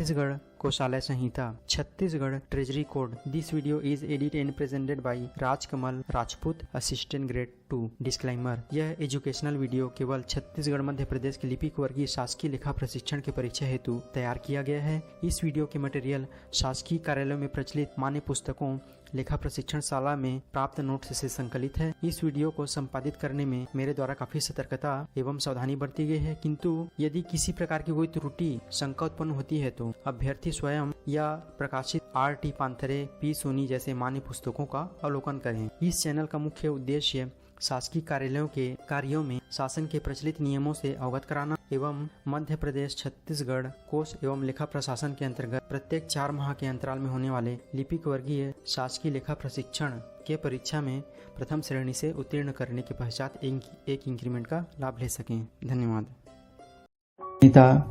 छत्तीसगढ़ कोषालय संहिता, Chhattisgarh treasury code. This video is edited and presented by Rajkamal Rajput, assistant grade 2। Disclaimer, यह educational video केवल छत्तीसगढ़ मध्य प्रदेश के लिपिक वर्गीय शासकीय लेखा प्रशिक्षण के परीक्षा हेतु तैयार किया गया है। इस वीडियो के मटेरियल शासकीय कार्यालयों में प्रचलित मान्य पुस्तकों, लेखा प्रशिक्षण शाला में प्राप्त नोट्स से संकलित है। इस वीडियो को संपादित करने में मेरे द्वारा काफी सतर्कता एवं सावधानी बरती गई है, किंतु यदि किसी प्रकार की कोई त्रुटि शंका उत्पन्न होती है तो अभ्यर्थी स्वयं या प्रकाशित R.T. पांथरे, P. सोनी जैसे मान्य पुस्तकों का अवलोकन करें। इस चैनल का मुख्य उद्देश्य शासकीय कार्यालयों के कार्यों में शासन के प्रचलित नियमों से अवगत कराना एवं मध्य प्रदेश छत्तीसगढ़ कोष एवं लेखा प्रशासन के अंतर्गत प्रत्येक 4 माह के अंतराल में होने वाले लिपिक वर्गीय शासकीय लेखा प्रशिक्षण के परीक्षा में प्रथम श्रेणी से उत्तीर्ण करने के पश्चात एक इंक्रीमेंट का लाभ ले सकें। धन्यवाद।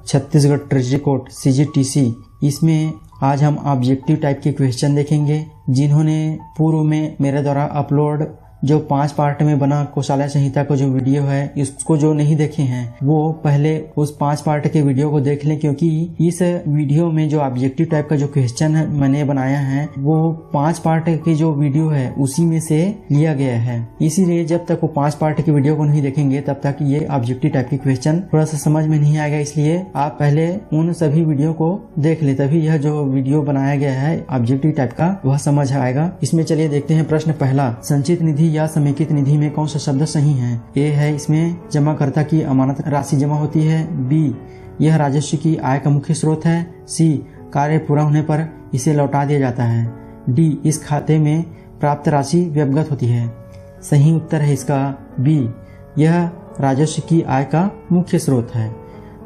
छत्तीसगढ़ ट्रेजरी कोड CGTC, इसमें आज हम ऑब्जेक्टिव टाइप के क्वेश्चन देखेंगे। जिन्होंने पूर्व में मेरे द्वारा अपलोड जो 5 पार्ट में बना कोषालय संहिता को जो वीडियो है, इसको जो नहीं देखे हैं वो पहले उस 5 पार्ट के वीडियो को देख लें, क्योंकि इस वीडियो में जो ऑब्जेक्टिव टाइप का जो क्वेश्चन मैंने बनाया है वो 5 पार्ट की जो वीडियो है उसी में से लिया गया है। इसीलिए जब तक वो 5 पार्ट की वीडियो को नहीं देखेंगे तब तक ये ऑब्जेक्टिव टाइप की क्वेश्चन थोड़ा सा समझ में नहीं आएगा। इसलिए आप पहले उन सभी वीडियो को देख ले, तभी यह जो वीडियो बनाया गया है ऑब्जेक्टिव टाइप का वह समझ आएगा। इसमें चलिए देखते हैं प्रश्न पहला, संचित निधि या समेकित निधि में कौन सा शब्द सही है? ए है इसमें जमाकर्ता की अमानत राशि जमा होती है। बी, यह राजस्व की आय का मुख्य स्रोत है। सी, कार्य पूरा होने पर इसे लौटा दिया जाता है। डी, इस खाते में प्राप्त राशि व्यवगत होती है। सही उत्तर है इसका बी, यह राजस्व की आय का मुख्य स्रोत है।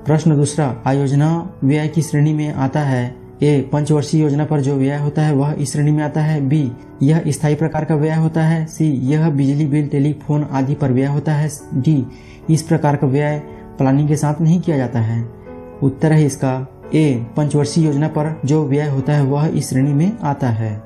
प्रश्न दूसरा, आयोजना व्यय की श्रेणी में आता है। ए, पंचवर्षीय योजना पर जो व्यय होता है वह इस श्रेणी में आता है। बी, यह स्थायी प्रकार का व्यय होता है। सी, यह बिजली बिल, टेलीफोन आदि पर व्यय होता है। डी, इस प्रकार का व्यय प्लानिंग के साथ नहीं किया जाता है। उत्तर है इसका ए, पंचवर्षीय योजना पर जो व्यय होता है वह इस श्रेणी में आता है।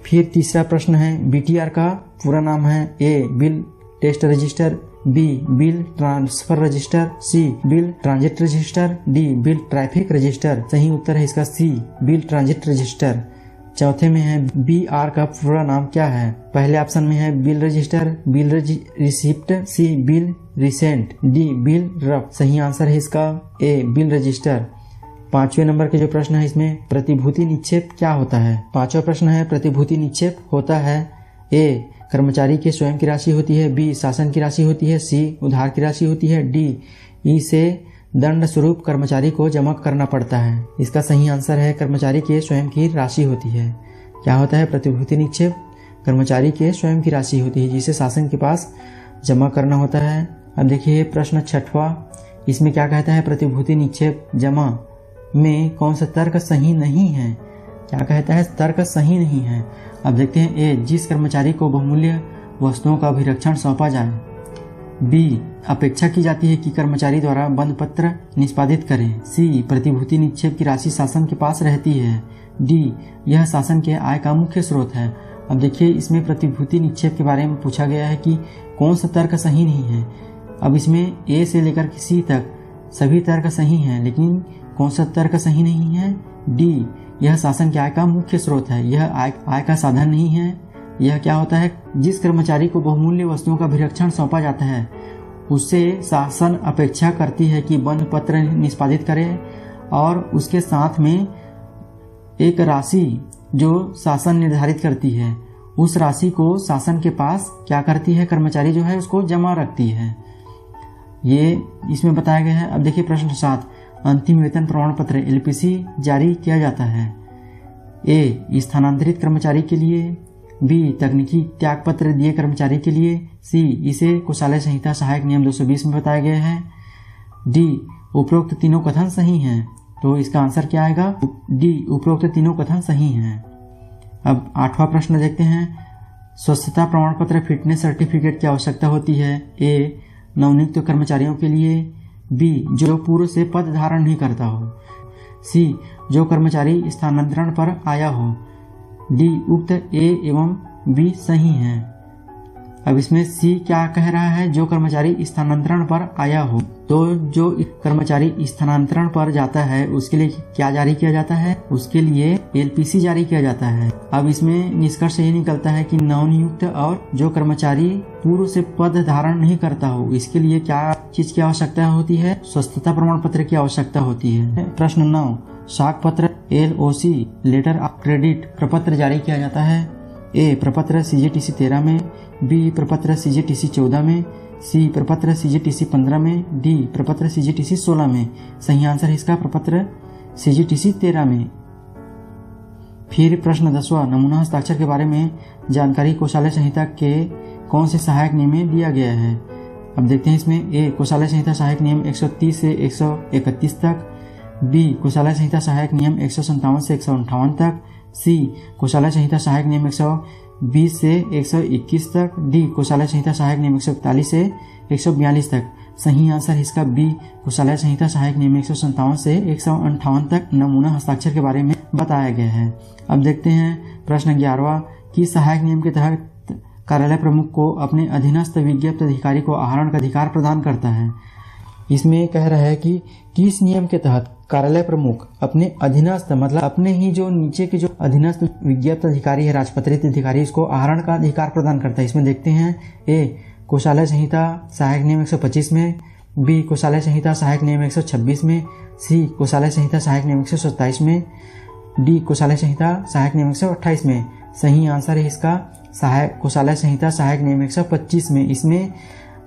फिर तीसरा प्रश्न है, BTR का पूरा नाम है। A, bill test register. B, bill transfer register. C, bill transit register. D, bill traffic register. सही उत्तर है इसका सी, बिल ट्रांजिट रजिस्टर। चौथे में है, BR का पूरा नाम क्या है? पहले ऑप्शन में है bill register, bill receipt. C, bill recent. D, bill rough. सही आंसर है इसका ए, बिल रजिस्टर। 5वें नंबर के जो प्रश्न है इसमें प्रतिभूति निक्षेप क्या होता है? 5वां प्रश्न है, प्रतिभूति निक्षेप होता है। ए, कर्मचारी के स्वयं की राशि होती है। बी, शासन की राशि होती है। सी, उधार की राशि होती है। डी, इसे दंड स्वरूप कर्मचारी को जमा करना पड़ता है। इसका सही आंसर है कर्मचारी के स्वयं की राशि होती है। क्या होता है प्रतिभूति निक्षेप? कर्मचारी के स्वयं की राशि होती है जिसे शासन के पास जमा करना होता है। अब देखिए प्रश्न 6वां, इसमें क्या कहता है, प्रतिभूति निक्षेप जमा में कौन सा तर्क सही नहीं है? क्या कहता है, तर्क सही नहीं है। अब देखते हैं, ए, जिस कर्मचारी को बहुमूल्य वस्तुओं का अभिरक्षण सौंपा जाए। बी, अपेक्षा की जाती है कि कर्मचारी द्वारा बंद पत्र निष्पादित करें। सी, प्रतिभूति निक्षेप की राशि शासन के पास रहती है। डी, यह शासन के आय का मुख्य स्रोत है। अब देखिए इसमें प्रतिभूति निक्षेप के बारे में पूछा गया है कि कौन सा तर्क सही नहीं है। अब इसमें ए से लेकर सी तक सभी तर्क सही हैं, लेकिन कौन सा तर्क सही नहीं है? डी, यह शासन के आय का मुख्य स्रोत है। यह आय का साधन नहीं है। यह क्या होता है, जिस कर्मचारी को बहुमूल्य वस्तुओं का अभिरक्षण सौंपा जाता है उससे शासन अपेक्षा करती है कि बंद पत्र निष्पादित करे और उसके साथ में एक राशि जो शासन निर्धारित करती है उस राशि को शासन के पास क्या करती है, कर्मचारी जो है उसको जमा रखती है। ये इसमें बताया गया है। अब देखिए प्रश्न 7, अंतिम वेतन प्रमाण पत्र LPC जारी किया जाता है। ए, स्थानांतरित कर्मचारी के लिए। बी, तकनीकी त्याग पत्र दिए कर्मचारी के लिए। सी, इसे कोषालय संहिता सहायक नियम 220 में बताया गया है। डी, उपरोक्त तीनों कथन सही हैं। तो इसका आंसर क्या आएगा? डी, उपरोक्त तीनों कथन सही हैं। अब 8वां प्रश्न देखते हैं, स्वस्थता प्रमाण पत्र फिटनेस सर्टिफिकेट की आवश्यकता होती है। ए, नवनियुक्त कर्मचारियों के लिए। बी, जो पूर्व से पद धारण नहीं करता हो। सी, जो कर्मचारी स्थानांतरण पर आया हो। डी, उक्त ए एवं बी सही हैं। अब इसमें सी क्या कह रहा है, जो कर्मचारी स्थानांतरण पर आया हो। तो जो कर्मचारी स्थानांतरण पर जाता है उसके लिए क्या जारी किया जाता है, उसके लिए एलपीसी जारी किया जाता है। अब इसमें निष्कर्ष ये निकलता है कि नवनियुक्त और जो कर्मचारी पूर्व से पद धारण नहीं करता हो, इसके लिए क्या चीज की आवश्यकता होती है, स्वस्थता प्रमाण पत्र की आवश्यकता होती है। प्रश्न 9, साख पत्र LOC लेटर ऑफ क्रेडिट प्रपत्र जारी किया जाता है। ए प्रपत्र CGTC 13 में, बी प्रपत्र CGTC 14 में, सी प्रपत्र CGTC 15 में, डी प्रपत्र CGTC 16 में। सही आंसर है इसका प्रपत्र CGTC 13 में। फिर प्रश्न 10वां, नमूना हस्ताक्षर के बारे में जानकारी कोषालय संहिता के कौन से सहायक नियम में दिया गया है। अब देखते हैं इसमें ए कोषालय संहिता सहायक नियम 130 से 131 तक, बी कोषालय संहिता सहायक नियम 157 से 158 तक, सी कोषालय संहिता सहायक नियम 120 से 121 तक, डी कोषालय संहिता सहायक नियम 141 से 142 तक। सही आंसर इसका बी कोषालय संहिता सहायक नियम 157 से 158 तक नमूना हस्ताक्षर के बारे में बताया गया है। अब देखते हैं प्रश्न 11वां कि सहायक नियम के तहत कार्यालय प्रमुख को अपने अधीनस्थ विज्ञप्त अधिकारी को आहरण का अधिकार प्रदान करता है। इसमें कह रहा है कि किस नियम के तहत कार्यालय प्रमुख अपने अधीनस्थ मतलब अपने ही जो नीचे के जो अधीनस्थ विज्ञप्त अधिकारी है, राजपत्रित अधिकारी, इसको आहरण का अधिकार प्रदान करता है। इसमें देखते हैं ए कोषालय संहिता सहायक नियम 125 में, बी कोषालय संहिता सहायक नियम 126 में, सी कोषालय संहिता सहायक नियम 127 में, डी कोषालय संहिता सहायक नियम 128 में। सही आंसर है इसका सहायक कोषालय संहिता सहायक नियम 125 में। इसमें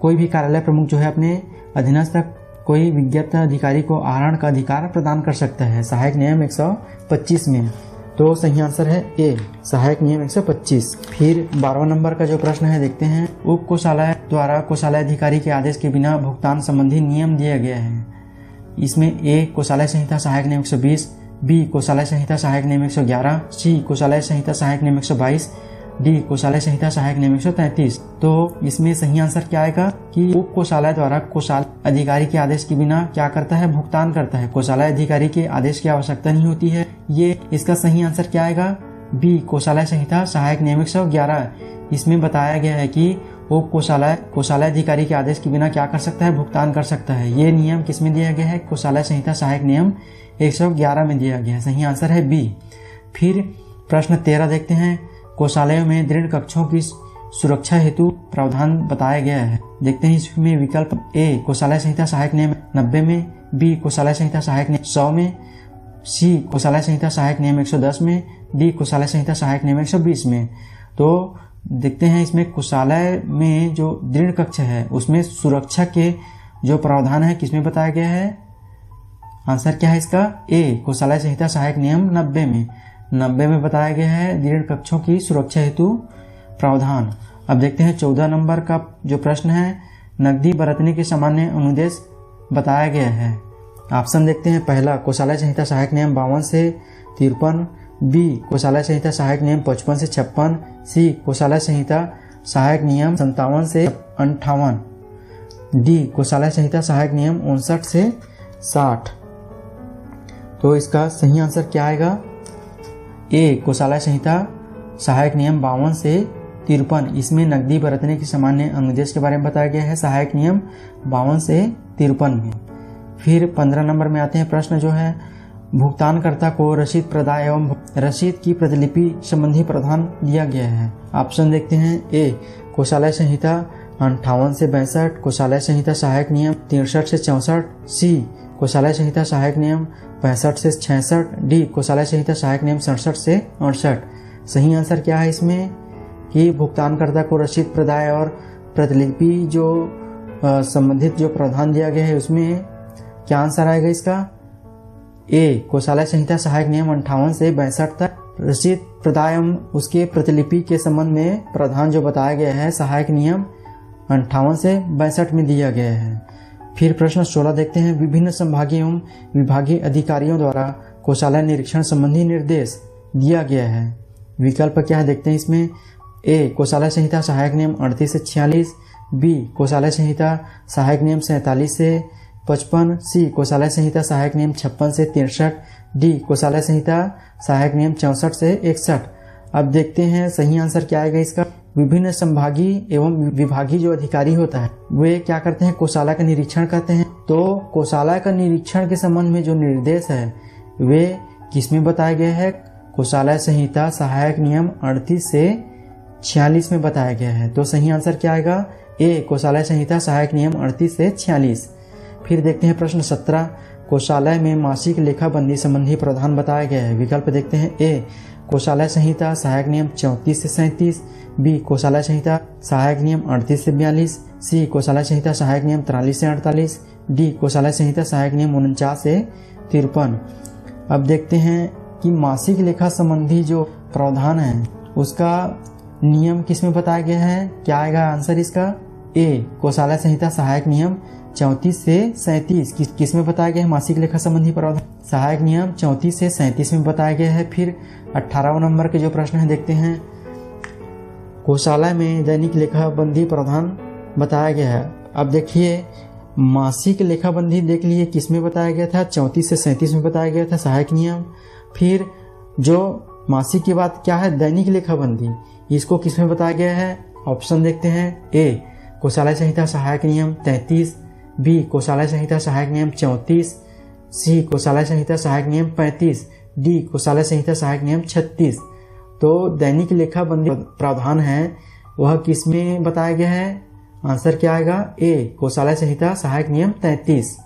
कोई भी कार्यालय प्रमुख जो है अपने अधीनस्थ कोई विज्ञप्त अधिकारी को आहरण का अधिकार प्रदान कर सकता है सहायक नियम 125 में। तो सही आंसर है ए सहायक नियम 125। फिर 12वां नंबर का जो प्रश्न है देखते हैं, उप कोषालय द्वारा कोषालय अधिकारी के आदेश के बिना भुगतान संबंधी नियम दिया गया है। इसमें ए कोषालय संहिता सहायक नियम 120, बी कोषालय संहिता सहायक नियम 111, सी कोषालय संहिता सहायक नियम 122, डी कोषालय संहिता सहायक नियम 133। तो इसमें सही आंसर क्या आएगा कि उप कोषालय द्वारा कोषालय अधिकारी के आदेश के बिना क्या करता है, भुगतान करता है। कोषालय अधिकारी के आदेश की आवश्यकता नहीं होती है। ये इसका सही आंसर क्या आएगा, बी कोषालय संहिता सहायक नियम 111। इसमें बताया गया है कि उप कोषालय अधिकारी के आदेश के बिना क्या कर सकता है, भुगतान कर सकता है। ये नियम किसमें दिया गया है, कोषालय संहिता सहायक नियम 111 में दिया गया है। सही आंसर है बी। फिर प्रश्न 13 देखते हैं, कोषालयों में दृढ़ कक्षों की सुरक्षा हेतु प्रावधान बताया गया है। देखते हैं इसमें विकल्प ए कोषालय संहिता सहायक नियम 90 में, बी कोषालय संहिता सहायक नियम 100 में, सी कोषालय संहिता सहायक नियम 110 में, डी कोषालय संहिता सहायक नियम 120 में। तो देखते हैं इसमें कोषालय में जो दृढ़ कक्ष है उसमें सुरक्षा के जो प्रावधान है किसमें बताया गया है। आंसर क्या है इसका, ए कोषालय संहिता सहायक नियम 90 में बताया गया है दृढ़ कक्षों की सुरक्षा हेतु प्रावधान। अब देखते हैं 14 नंबर का जो प्रश्न है, नकदी बरतने के सामान्य अनुदेश बताया गया है। ऑप्शन देखते हैं, पहला कोषालय संहिता सहायक नियम 52 से 53, बी कोषालय संहिता सहायक नियम 55 से 56, सी कोषालय संहिता सहायक नियम 57 से 58, डी कोषालय संहिता सहायक नियम 59 से 60। तो इसका सही आंसर क्या आएगा, ए कोषालय संहिता सहायक नियम 52 से 53। इसमें नकदी बरतने के सामान्य अनुदेश के बारे में बताया गया है सहायक नियम 52 से 53 में। फिर 15 नंबर में आते हैं प्रश्न जो है, भुगतानकर्ता को रसीद प्रदाय एवं रसीद की प्रतिलिपि संबंधी प्रावधान दिया गया है। ऑप्शन देखते हैं, ए कोषालय संहिता 58 से 62, कोषालय संहिता सहायक नियम 63 से 64, सी कोषालय संहिता सहायक नियम 65 से 66, डी कोषालय संहिता सहायक नियम 67 से 68। सही आंसर क्या है इसमें कि भुगतानकर्ता को रसीद प्रदाय और प्रतिलिपि जो संबंधित जो प्रावधान दिया गया है उसमें क्या आंसर आएगा इसका, ए कोषालय संहिता सहायक नियम 58 से 62 तक रसीद प्रदाय उसके प्रतिलिपि के संबंध में प्रावधान जो बताया गया है सहायक नियम 58 से 62 में दिया गया है। फिर प्रश्न 16 देखते हैं, विभिन्न संभागीय एवं विभागीय अधिकारियों द्वारा कोषालय निरीक्षण संबंधी निर्देश दिया गया है। विकल्प क्या है देखते हैं इसमें, ए कोषालय संहिता सहायक नियम 38 से 46, बी कोषालय संहिता सहायक नियम 47 से 55, सी कोषालय संहिता सहायक नियम 56 से 63, डी कोषालय संहिता सहायक नियम 64 से 61। अब देखते हैं सही आंसर क्या आएगा इसका, विभिन्न संभागीय एवं विभागीय जो अधिकारी होता है वे क्या करते हैं, कोषालय का निरीक्षण करते हैं। तो कोषालय का निरीक्षण के संबंध में जो निर्देश है वे किसमें बताए गए हैं, कोषालय संहिता सहायक नियम 38 से 46 में बताया गया है। तो सही आंसर क्या आएगा, ए, कोषालय संहिता सहायक नियम 38 से 46। फिर देखते हैं प्रश्न 17, कोषालय में मासिक लेखाबंदी संबंधी प्रावधान बताया गया है। विकल्प देखते हैं, ए, कोषालय संहिता सहायक नियम 34 से 37, बी, कोषालय संहिता सहायक नियम 38 से 42, सी, कोषालय संहिता सहायक नियम 43 से 48, डी, कोषालय संहिता सहायक नियम 49 से 53। अब देखते हैं कि मासिक लेखा संबंधी जो प्रावधान है उसका नियम किसमें बताया गया है, क्या आएगा आंसर इसका, ए, कोषालय संहिता सहायक नियम 34 से 37 किसमें बताया गया है, मासिक लेखा संबंधी प्रावधान सहायक नियम 34 से 37 में बताया गया है। फिर 18वां नंबर के जो प्रश्न है देखते हैं, कोषालय में दैनिक लेखाबंदी प्रावधान बताया गया है। अब देखिए मासिक लेखाबंदी देख लिए किसमें बताया गया था, 34 से 37 में बताया गया था सहायक नियम। फिर जो मासिक के बाद क्या है, दैनिक लेखाबंदी, इसको किसमें बताया गया है, ऑप्शन देखते हैं, ए, कोषालय संहिता सहायक नियम 33, बी, कोषालय संहिता सहायक नियम 34, सी, कोषालय संहिता सहायक नियम 35, डी, कोषालय संहिता सहायक नियम 36। तो दैनिक लेखाबंदी प्रावधान है वह किसमें बताया गया है, आंसर क्या आएगा, ए, कोषालय संहिता सहायक नियम 33।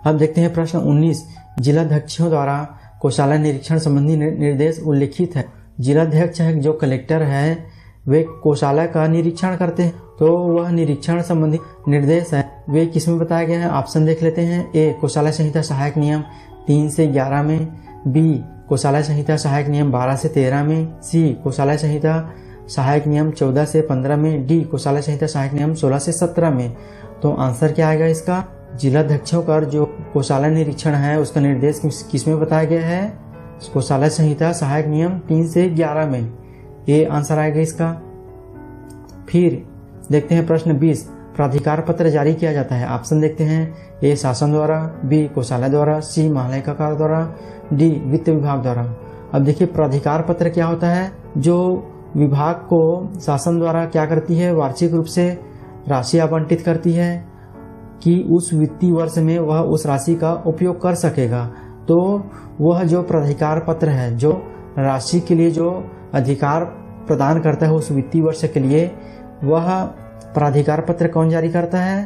अब देखते हैं प्रश्न 19, जिलाध्यक्षों द्वारा कोषालय निरीक्षण संबंधी निर्देश उल्लिखित है। जिलाध्यक्ष है जो कलेक्टर है वे कोषालय का निरीक्षण करते हैं। तो वह निरीक्षण संबंधी निर्देश है वे किसमें बताया गया है, ऑप्शन देख लेते हैं, ए, कोषालय संहिता सहायक नियम 3 से 11 में, बी, कोषालय संहिता सहायक नियम 12 से 13 में, सी, कोषालय संहिता सहायक नियम 14 से 15 में, डी, कोषालय संहिता सहायक नियम 16 से 17 में। तो आंसर क्या आएगा इसका, जिलाध्यक्षों का जो कोषालय निरीक्षण है उसका निर्देश किसमें बताया गया है, कोषालय संहिता सहायक नियम 3 से 11 में, ये आंसर आएगा इसका। फिर देखते हैं प्रश्न 20, प्राधिकार पत्र जारी किया जाता है। ऑप्शन देखते हैं, ए, शासन द्वारा, बी, कोषालय द्वारा, सी, महालेखाकार द्वारा, डी, वित्त विभाग द्वारा। अब देखिए प्राधिकार पत्र क्या होता है, जो विभाग को शासन द्वारा क्या करती है, वार्षिक रूप से राशि आवंटित करती है कि उस वित्तीय वर्ष में वह उस राशि का उपयोग कर सकेगा। तो वह जो प्राधिकार पत्र है जो राशि के लिए जो अधिकार प्रदान करता है उस वित्तीय वर्ष के लिए, वह प्राधिकार पत्र कौन जारी करता है,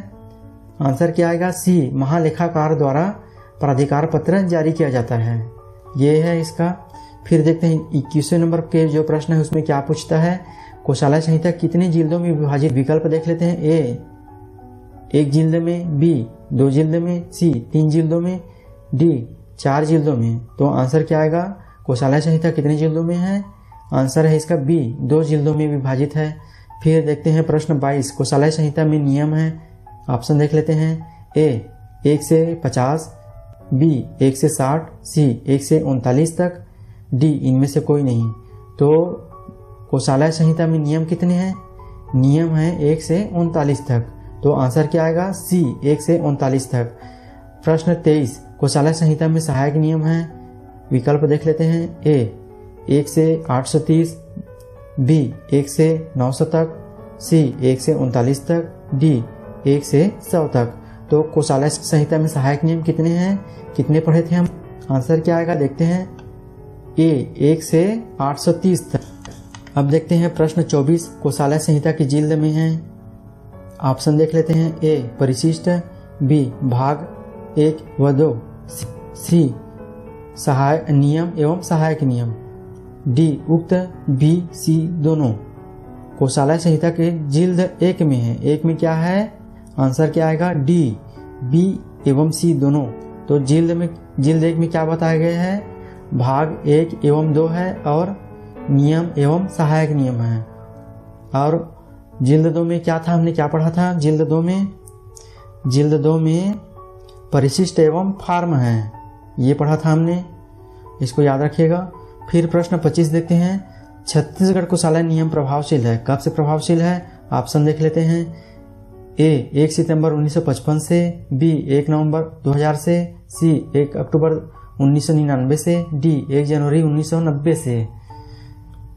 आंसर क्या आएगा, सी, महालेखाकार द्वारा प्राधिकार पत्र जारी किया जाता है। ये है इसका। फिर देखते हैं 21वें नंबर के जो प्रश्न है उसमें क्या पूछता है, कोषालय संहिता कितने जिल्दों में विभाजित, विकल्प देख लेते हैं, ए, 1 जिल्द में, बी, 2 जिल्द में, सी, 3 जिल्दों में, डी, 4 जिल्दों में। तो आंसर क्या आएगा, कोषालय संहिता कितने जिल्दों में है, आंसर है इसका बी, 2 जिल्दों में विभाजित है। फिर देखते हैं प्रश्न 22, कोषालय संहिता में नियम है। ऑप्शन देख लेते हैं, ए, 1 से 50, बी, 1 से 60, सी, 1 से 39 तक, डी, इनमें से कोई नहीं। तो कोषालय संहिता में नियम कितने हैं, नियम है 1 से 39 तक। तो आंसर क्या आएगा, सी, 1 से 39 तक। प्रश्न 23, कोषालय संहिता में सहायक नियम है। विकल्प देख लेते हैं, ए, 1 से 830, बी, 1 से 900 तक, सी, 1 से 39 तक, डी, 1 से 100 तक। तो कोषालय संहिता में सहायक नियम कितने हैं, कितने पढ़े थे हम, आंसर क्या आएगा देखते हैं, ए, 1 से 830 तक। अब देखते हैं प्रश्न 24, कोषालय संहिता की जिल्द में है। ऑप्शन देख लेते हैं, ए, परिशिष्ट, बी, भाग 1 व 2, सी, सहायक नियम एवं सहायक नियम, डी, उक्त बी, सी दोनों। कोषालय संहिता के जिल्द 1 में है, 1 में क्या है, आंसर क्या आएगा, डी, बी एवं सी दोनों। तो जिल्द 1 में क्या बताया गया है, भाग 1 एवं 2 है और नियम एवं सहायक नियम है। और जिल्द 2 में क्या था, हमने क्या पढ़ा था, जिल्द 2 में परिशिष्ट एवं फार्म है, ये पढ़ा था हमने, इसको याद रखिएगा। फिर प्रश्न 25 देखते हैं, छत्तीसगढ़ कोषालय नियम प्रभावशील है, कब से प्रभावशील है। ऑप्शन देख लेते हैं, ए, 1 सितंबर 1955 से, बी, 1 नवंबर 2000 से, सी, 1 अक्टूबर 1999 से, डी, 1 जनवरी 1990 से।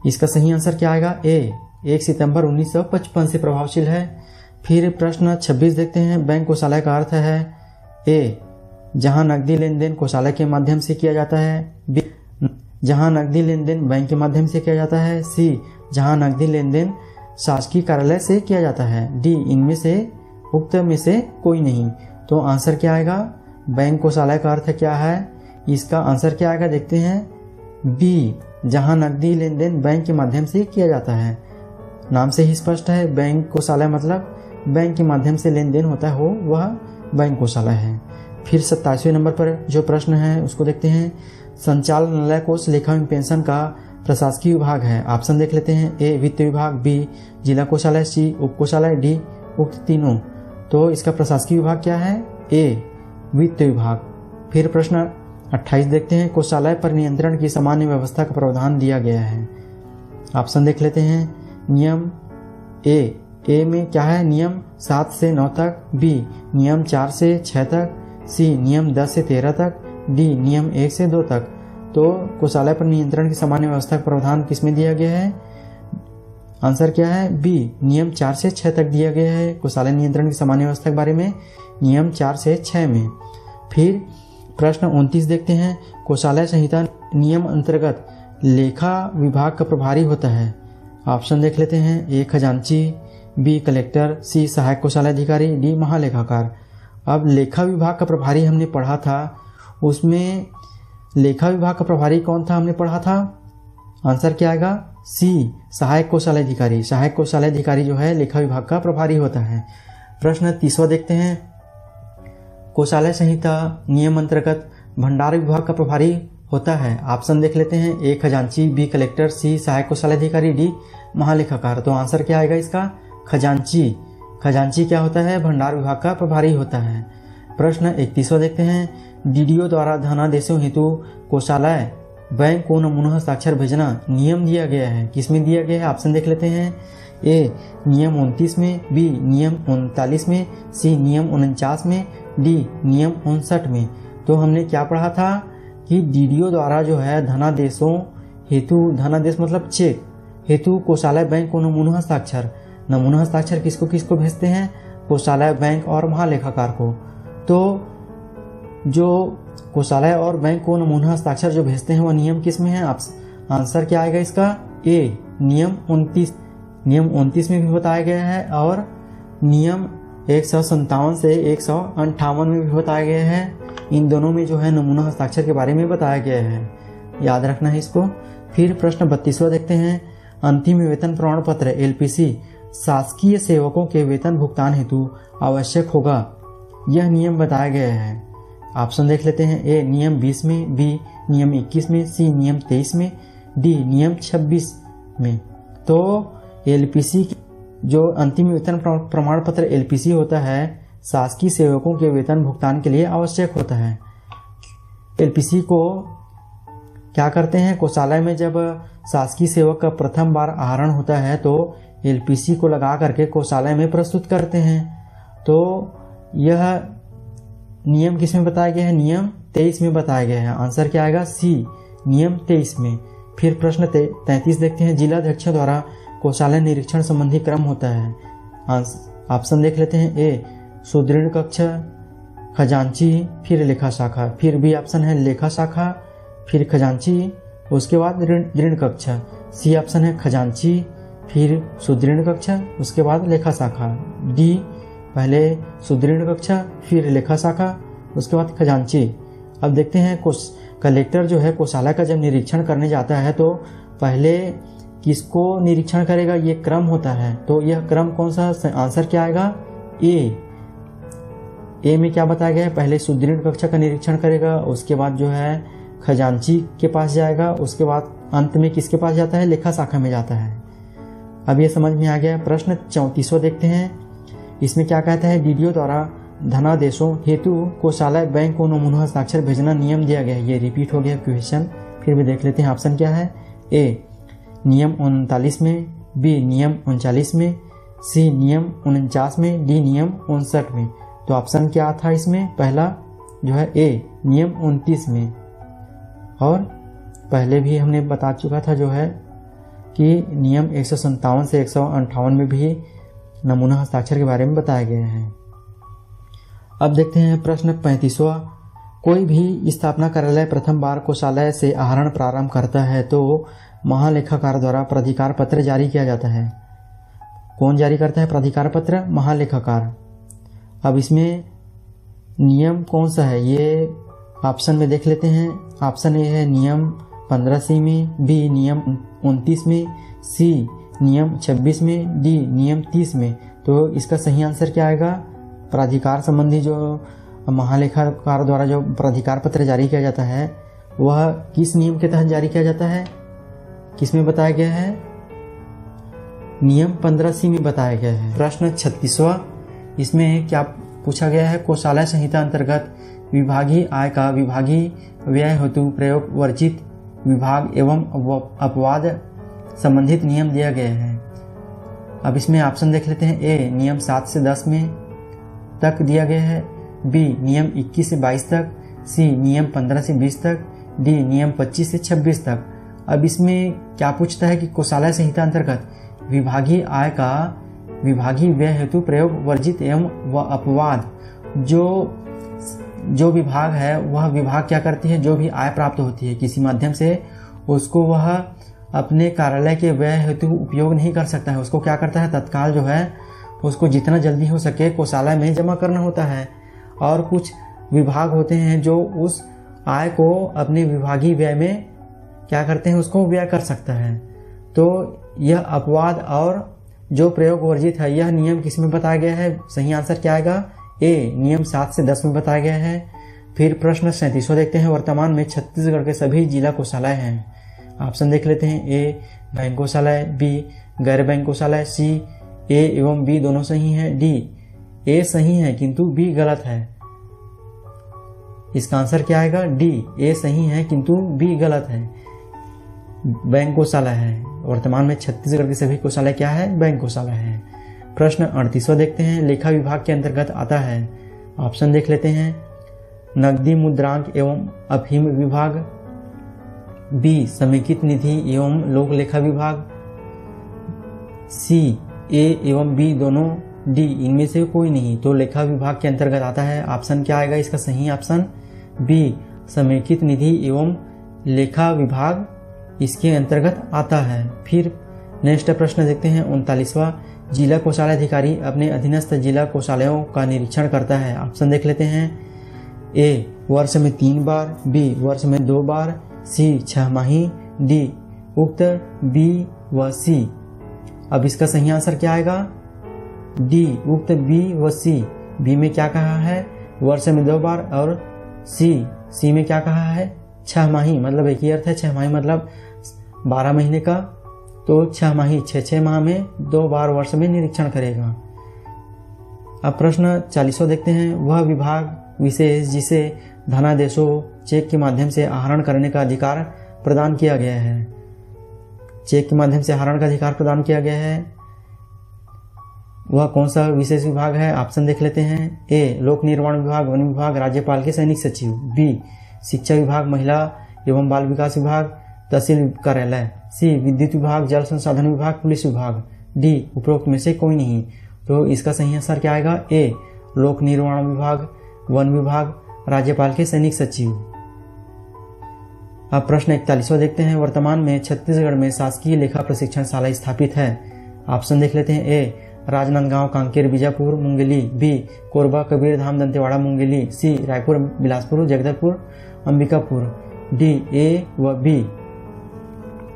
इसका सही आंसर क्या आएगा, ए, 1 सितंबर 1955 से प्रभावशील है। फिर प्रश्न 26 देखते हैं। बैंक कोषालय का अर्थ है ए, जहां नकदी लेन देन कोषालय के माध्यम से किया जाता है, बी, जहां नकदी लेन देन बैंक के माध्यम से किया जाता है, सी, जहां नकदी लेन देन शासकीय कार्यालय से किया जाता है, डी, इनमें से उक्त में से कोई नहीं। तो आंसर क्या आएगा? बैंक कोषालय का अर्थ क्या है? इसका आंसर क्या आएगा देखते हैं, बी, जहां नकदी लेन देन बैंक के माध्यम से किया जाता है। नाम से ही स्पष्ट है, बैंक कोषालय मतलब बैंक के माध्यम से लेन देन होता हो वह बैंक कोषालय है। फिर 27वें नंबर पर जो प्रश्न है उसको देखते हैं। संचालनालय कोष लेखा एवं पेंशन का प्रशासकीय विभाग है। ऑप्शन देख लेते हैं। ए, वित्त विभाग, बी, जिला कोषालय, सी, उप कोषालय, डी, उक्त तीनों। तो इसका प्रशासकीय विभाग क्या है? ए, वित्त विभाग। फिर प्रश्न 28 देखते हैं। कोषालय पर नियंत्रण की सामान्य व्यवस्था का प्रावधान दिया गया है। ऑप्शन देख लेते हैं। नियम ए में क्या है? नियम 7 से 9 तक, बी, नियम 4 से 6 तक, सी, नियम 10 से 13 तक, डी, नियम 1 से 2 तक। तो कोषालय पर नियंत्रण की सामान्य व्यवस्था का प्रावधान किसमें दिया गया है? आंसर क्या है? बी, नियम 4 से 6 तक दिया गया है। कोषालय नियंत्रण की सामान्य व्यवस्था के बारे में नियम 4 से 6 में। फिर प्रश्न 29 देखते हैं। कोषालय संहिता नियम अंतर्गत लेखा विभाग का प्रभारी होता है। ऑप्शन देख लेते हैं। ए, खजांची, बी, कलेक्टर, सी, सहायक कोषालय अधिकारी, डी, महालेखाकार। अब लेखा विभाग का प्रभारी हमने पढ़ा था, उसमें लेखा विभाग का प्रभारी कौन था हमने पढ़ा था? आंसर क्या आएगा? सी, सहायक कोषालय अधिकारी। सहायक कोषालय अधिकारी जो है लेखा विभाग का प्रभारी होता है। प्रश्न 30वां देखते हैं। कोषालय संहिता नियम अंतर्गत भंडार विभाग का प्रभारी होता है। ऑप्शन देख लेते हैं। ए, खजांची, बी, कलेक्टर, सी, सहायक कोषालय अधिकारी, डी, महालेखाकार। तो आंसर क्या आएगा इसका? खजांची। खजांची क्या होता है? भंडार विभाग का प्रभारी होता है। प्रश्न 31वां देखते हैं। डीडीओ द्वारा धनादेशों हेतु कोषालय बैंक को नमूना हस्ताक्षर भेजना नियम दिया गया है। किसमें दिया गया है? ऑप्शन देख लेते हैं। ए, नियम 29 में, बी, नियम 39 में, सी, नियम 49 में, डी, नियम 59 में। तो हमने क्या पढ़ा था कि डीडीओ द्वारा जो है धनादेशों हेतु, धनादेश मतलब चेक हेतु कोषालय बैंक को नमूना हस्ताक्षर किसको किसको भेजते हैं? कोषालय, बैंक और महालेखाकार को। तो जो कोषालय और बैंक को नमूना हस्ताक्षर जो भेजते हैं वह नियम किस में है? आंसर क्या आएगा इसका? ए, नियम 29। नियम 29 में भी बताया गया है और नियम 157 से 158 में भी बताया गया है। इन दोनों में जो है नमूना हस्ताक्षर के बारे में बताया गया है, याद रखना है इसको। फिर प्रश्न 32वां देखते हैं। अंतिम वेतन प्रमाण पत्र LPC शासकीय सेवकों के वेतन भुगतान हेतु आवश्यक होगा, यह नियम बताया गया है। ऑप्शन देख लेते हैं। ए, नियम 20 में, बी, नियम 21 में, सी, नियम 23 में, डी, नियम 26 में। तो LPC जो अंतिम वेतन प्रमाण पत्र LPC होता है शासकीय सेवकों के वेतन भुगतान के लिए आवश्यक होता है। LPC को क्या करते हैं? कोषालय में जब शासकीय सेवक का प्रथम बार आहरण होता है तो LPC को लगा करके कोषालय में प्रस्तुत करते हैं। तो यह नियम किस में बताया गया है? नियम 23 में बताया गया है। आंसर क्या आएगा? सी, नियम 23 में। फिर प्रश्न 33 देखते हैं। जिलाध्यक्षों द्वारा कोषालय निरीक्षण संबंधी क्रम होता है। ऑप्शन देख लेते हैं। ए, सुदृढ़ कक्ष, खजांची, फिर लेखा शाखा। फिर बी ऑप्शन है लेखा शाखा, फिर खजांची, उसके बाद ऋण कक्ष। सी ऑप्शन है खजांची, फिर सुदृढ़ कक्ष, उसके बाद लेखा शाखा। डी, पहले सुदृढ़ कक्ष, फिर लेखा शाखा, उसके बाद खजांची। अब देखते हैं कलेक्टर जो है कोषालय का जब निरीक्षण करने जाता है तो पहले किसको निरीक्षण करेगा? ये क्रम होता है। तो यह क्रम कौन सा? आंसर क्या आएगा? ए में क्या बताया गया है? पहले सुदृढ़ कक्ष का निरीक्षण करेगा, उसके बाद जो है खजांची के पास जाएगा, उसके बाद अंत में किसके पास जाता है? लेखा शाखा में जाता है। अब ये समझ में आ गया। प्रश्न 34वां देखते हैं। इसमें क्या कहता है? डीडीओ द्वारा धनादेशों हेतु कोषालय बैंक को नमूना हस्ताक्षर भेजना नियम दिया गया है। ये रिपीट हो गया क्वेश्चन, फिर भी देख लेते हैं। ऑप्शन क्या है? ए, नियम 39 में, बी, नियम 39 में, सी, नियम 49 में, डी, नियम 59 में। तो ऑप्शन क्या था इसमें? पहला जो है ए, नियम 29 में। और पहले भी हमने बता चुका था जो है कि नियम 157 से 158 में भी नमूना हस्ताक्षर के बारे में बताया गया है। अब देखते हैं प्रश्न 35वां। कोई भी स्थापना कार्यालय प्रथम बार कोषालय से आहरण प्रारंभ करता है तो महालेखाकार द्वारा प्राधिकार पत्र जारी किया जाता है। कौन जारी करता है प्राधिकार पत्र? महालेखाकार। अब इसमें नियम कौन सा है ये ऑप्शन में देख लेते हैं। ऑप्शन ए है नियम 15C में, बी नियम 29 में, सी नियम 26 में, डी नियम 30 में। तो इसका सही आंसर क्या आएगा? प्राधिकार संबंधी जो महालेखाकार द्वारा जो प्राधिकार पत्र जारी किया जाता है वह किस नियम के तहत जारी किया जाता है? किसमें बताया गया है? नियम 15C में बताया गया है। प्रश्न 36वां। इसमें क्या पूछा गया है? कोषालय संहिता अंतर्गत विभागीय आय का विभागीय व्यय हेतु प्रयोग वर्जित विभाग एवं अपवाद संबंधित नियम दिया गया है। अब इसमें ऑप्शन देख लेते हैं। ए नियम 7 से 10 में तक दिया गया है, बी नियम 21 से 22 तक, सी नियम 15 से 20 तक, डी नियम 25 से 26 तक। अब इसमें क्या पूछता है कि कोषालय संहिता अंतर्गत विभागीय आय का विभागीय व्यय हेतु प्रयोग वर्जित एवं अपवाद जो विभाग है वह विभाग क्या करती है? जो भी आय प्राप्त होती है किसी माध्यम से उसको वह अपने कार्यालय के व्यय हेतु उपयोग नहीं कर सकता है। उसको क्या करता है? तत्काल जो है उसको जितना जल्दी हो सके कोषालय में जमा करना होता है। और कुछ विभाग होते हैं जो उस आय को अपने विभागीय व्यय में क्या करते हैं? उसको व्यय कर सकता है। तो यह अपवाद और जो प्रयोग वर्जित है यह नियम किस में बताया गया है? सही आंसर क्या आएगा? ए नियम 7 से 10 में बताया गया है। फिर प्रश्न 37वां देखते हैं। वर्तमान में छत्तीसगढ़ के सभी जिला कोषालय हैं। ऑप्शन देख लेते हैं। ए बैंक कोषालय, बी गैर बैंक कोषालय, सी ए एवं बी दोनों सही हैं, डी ए सही है किंतु बी गलत है। इसका आंसर क्या आएगा? डी ए सही है किंतु बी गलत है। बैंक कोषालय है। वर्तमान में छत्तीसगढ़ के सभी कोषालय क्या है? बैंक कोषालय है। प्रश्न 38वां देखते हैं। लेखा विभाग के अंतर्गत आता है। ऑप्शन देख लेते हैं। नकदी मुद्रांक एवं अफीम विभाग, बी समेकित निधि एवं लोक लेखा विभाग, सी ए एवं बी दोनों, डी इनमें से कोई नहीं। तो लेखा विभाग के अंतर्गत आता है। ऑप्शन क्या आएगा इसका सही? ऑप्शन बी समेकित निधि एवं लेखा विभाग इसके अंतर्गत आता है। फिर नेक्स्ट प्रश्न देखते हैं 39वां। जिला कोषालय अधिकारी अपने अधीनस्थ जिला कोषालयों का निरीक्षण करता है। ऑप्शन देख लेते हैं। ए वर्ष में 3 बार, बी वर्ष में 2 बार, सी 6 माही, डी उक्त बी व सी। अब इसका सही आंसर क्या आएगा? डी उक्त बी व सी। बी में क्या कहा है? वर्ष में 2 बार, और सी में क्या कहा है? 6 माही। मतलब एक ही अर्थ है। 6 माही मतलब 12 महीने का। तो 6 माही 6 माह में 2 बार वर्ष में निरीक्षण करेगा। अब प्रश्न 40वां देखते हैं। वह विभाग विशेष जिसे धनादेशों चेक के माध्यम से आहरण करने का अधिकार प्रदान किया गया है। चेक के माध्यम से आहरण का अधिकार प्रदान किया गया है वह कौन सा विशेष विभाग है? ऑप्शन देख लेते हैं। ए लोक निर्माण विभाग, वन विभाग, राज्यपाल के सैनिक सचिव, बी शिक्षा विभाग, महिला एवं बाल विकास विभाग, तहसील कार्यालय, सी विद्युत विभाग, जल संसाधन विभाग, पुलिस विभाग, डी उपरोक्त में से कोई नहीं। तो इसका सही आंसर क्या आएगा? ए लोक निर्माण विभाग, वन विभाग, राज्यपाल के सैनिक सचिव। अब प्रश्न 41वां देखते हैं। वर्तमान में छत्तीसगढ़ में शासकीय लेखा प्रशिक्षण शाला स्थापित है। ऑप्शन देख लेते हैं। A Rajnandgaon, Kanker, Bijapur, Mungeli, B Korba, Kabirdham, Dantewada, Mungeli, C Raipur, Bilaspur, Jagdalpur, Ambikapur, D A व बी।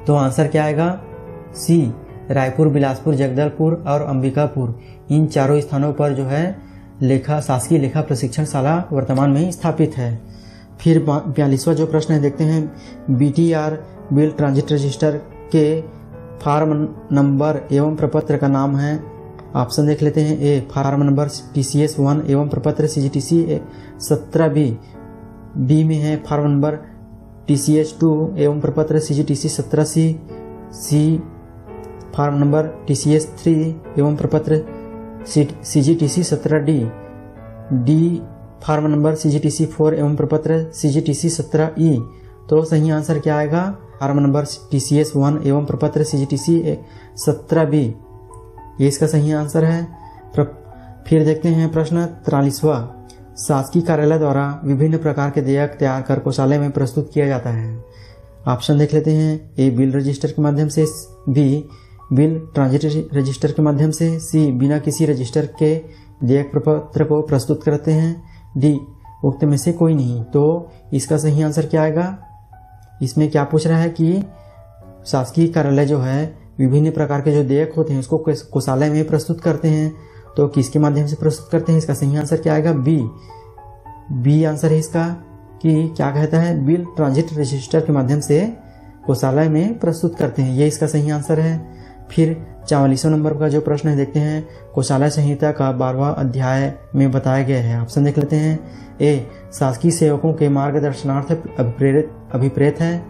तो आंसर क्या आएगा? सी रायपुर, बिलासपुर, जगदलपुर और अंबिकापुर। इन चारों स्थानों पर जो है शासकीय लेखा प्रशिक्षण शाला वर्तमान में स्थापित है। फिर 42वां जो प्रश्न है देखते हैं। BTR बिल ट्रांजिट रजिस्टर के फार्म नंबर एवं प्रपत्र का नाम है। ऑप्शन देख लेते हैं। ए फार्म नंबर TCS 1 एवं प्रपत्र CGTC 17B, बी में है फार्म नंबर TCS 2 एवं प्रपत्र CGTC 17C, C form number TCS 3 एवं प्रपत्र CGTC 17D, D form number CGTC 4 एवं प्रपत्र CGTC 17E। तो सही आंसर क्या आएगा? फार्म नंबर TCS 1 एवं प्रपत्र CGTC 17B, ये इसका सही आंसर है। फिर देखते हैं प्रश्न 43वां। शासकीय कार्यालय द्वारा विभिन्न प्रकार के देयक तैयार कर कोषालय में प्रस्तुत किया जाता है। ऑप्शन देख लेते हैं। ए बिल रजिस्टर के माध्यम से, बी बिल ट्रांजिट रजिस्टर के माध्यम से, सी बिना किसी रजिस्टर के देयक प्रपत्र को प्रस्तुत करते हैं, डी उक्त में से कोई नहीं। तो इसका सही आंसर क्या आएगा? इसमें क्या पूछ रहा है कि शासकीय कार्यालय जो है विभिन्न प्रकार के जो देयक होते हैं उसको कोषालय में प्रस्तुत करते हैं, तो किसके माध्यम से प्रस्तुत करते हैं? इसका सही आंसर क्या आएगा? बी आंसर है इसका, कि क्या कहता है, बिल ट्रांजिट रजिस्टर के माध्यम से कोषालय में प्रस्तुत करते हैं, ये इसका सही आंसर है। फिर 44वें नंबर का जो प्रश्न है देखते हैं, कोषालय संहिता का 12वां अध्याय में बताया गया है। ऑप्शन देख लेते हैं। ए शासकीय सेवकों के मार्गदर्शनार्थ अभिप्रेत है,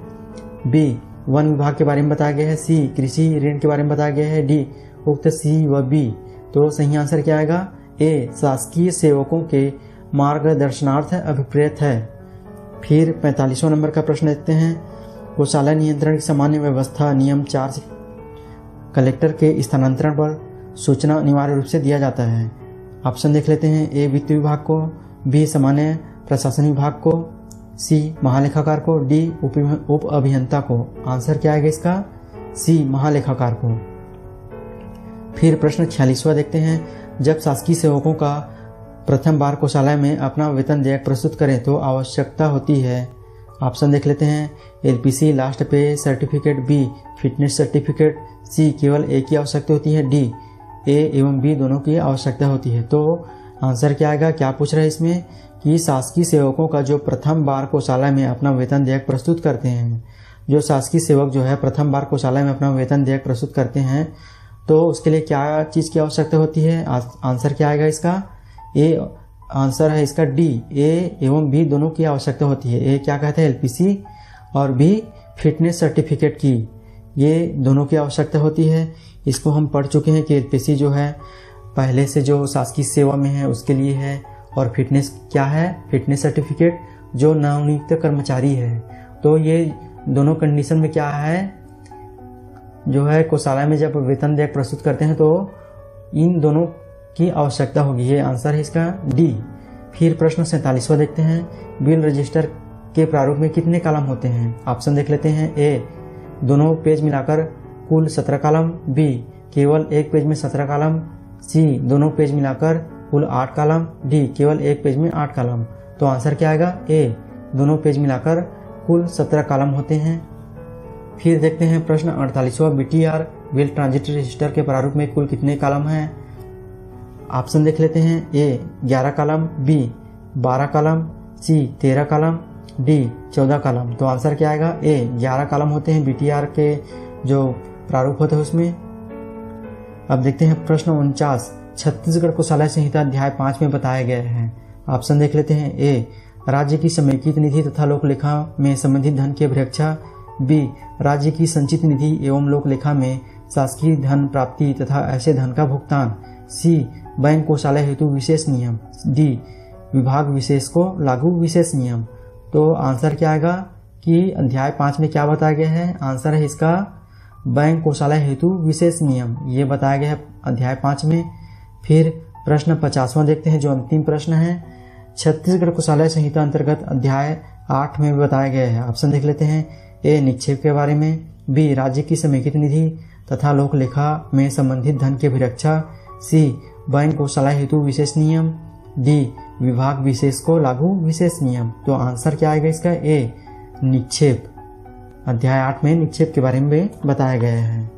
बी वन विभाग के बारे में बताया गया है, सी कृषि ऋण के बारे में बताया गया है, डी उक्त सी व बी। तो सही आंसर क्या आएगा? ए शासकीय सेवकों के मार्गदर्शनार्थ अभिप्रेत है। फिर 45वां नंबर का प्रश्न देखते हैं, कोषालय नियंत्रण की सामान्य व्यवस्था नियम 4 से कलेक्टर के स्थानांतरण पर सूचना अनिवार्य रूप से दिया जाता है। ऑप्शन देख लेते हैं। ए वित्त विभाग को, बी सामान्य प्रशासन विभाग को, सी महालेखाकार को, डी उप अभियंता को। आंसर क्या आएगा इसका? सी महालेखाकार को। फिर प्रश्न 46वां देखते हैं, जब शासकीय सेवकों का प्रथम बार कोषालय में अपना वेतन देयक प्रस्तुत करें तो आवश्यकता होती है। ऑप्शन देख लेते हैं। LPC लास्ट पे सर्टिफिकेट, बी फिटनेस सर्टिफिकेट, सी केवल ए की आवश्यकता होती है, डी ए एवं बी दोनों की आवश्यकता होती है। तो आंसर क्या आएगा? क्या पूछ रहा है इसमें कि शासकीय सेवकों का जो प्रथम बार कोषालय में अपना वेतन देयक प्रस्तुत करते हैं, जो शासकीय सेवक जो है प्रथम बार कोषालय में अपना वेतन देयक प्रस्तुत करते हैं, तो उसके लिए क्या चीज़ की आवश्यकता होती है? आंसर क्या आएगा इसका? ए आंसर है इसका, डी ए एवं बी दोनों की आवश्यकता होती है। ए क्या कहता है? LPC और बी फिटनेस सर्टिफिकेट की, ये दोनों की आवश्यकता होती है। इसको हम पढ़ चुके हैं कि LPC जो है पहले से जो शासकीय सेवा में है उसके लिए है, और फिटनेस क्या है? फिटनेस सर्टिफिकेट जो नवनियुक्त कर्मचारी है। तो ये दोनों कंडीशन में क्या है, जो है कोषालय में जब वेतन देयक प्रस्तुत करते हैं तो इन दोनों की आवश्यकता होगी। ये आंसर है इसका, डी। फिर प्रश्न 47वां देखते हैं, बिल रजिस्टर के प्रारूप में कितने कॉलम होते हैं? ऑप्शन देख लेते हैं। ए दोनों पेज मिलाकर कुल 17 कॉलम, बी केवल एक पेज में 17 कॉलम, सी दोनों पेज मिलाकर कुल 8 कॉलम, डी केवल एक पेज में 8 कॉलम। तो आंसर क्या आएगा? ए दोनों पेज मिलाकर कुल 17 कॉलम होते हैं। फिर देखते हैं प्रश्न 48वां, BTR बिल ट्रांजिट रजिस्टर के प्रारूप में कुल कितने कॉलम हैं? ऑप्शन देख लेते हैं। ए 11 कॉलम, बी 12 कॉलम, सी 13 कॉलम, डी 14 कॉलम। तो आंसर क्या आएगा? ए 11 कॉलम होते हैं BTR के जो प्रारूप होते हैं उसमें। अब देखते हैं प्रश्न 49, छत्तीसगढ़ कोषालय संहिता अध्याय 5 में बताया गया है। ऑप्शन देख लेते हैं। ए राज्य की समेकित निधि तथा लोक लेखा में संबंधित धन की अभिरक्षा, बी राज्य की संचित निधि एवं लोक लेखा में शासकीय धन प्राप्ति तथा ऐसे धन का भुगतान, सी बैंक कोषालय हेतु विशेष नियम, डी विभाग विशेष को लागू विशेष नियम। तो आंसर क्या आएगा कि अध्याय 5 में क्या बताया गया है? आंसर है इसका बैंक कोषालय हेतु विशेष नियम, ये बताया गया है अध्याय 5 में। फिर प्रश्न 50वां देखते हैं, जो अंतिम प्रश्न है, छत्तीसगढ़ कोषालय संहिता अंतर्गत अध्याय 8 में बताया गया है। ऑप्शन देख लेते हैं। ए निक्षेप के बारे में, बी राज्य की समेकित निधि तथा लोक लेखा में संबंधित धन की अभिरक्षा, सी बैंक कोषालय हेतु विशेष नियम, डी विभाग विशेष को लागू विशेष नियम। तो आंसर क्या आएगा इसका? ए निक्षेप। अध्याय 8 में निक्षेप के बारे में बताया गया है।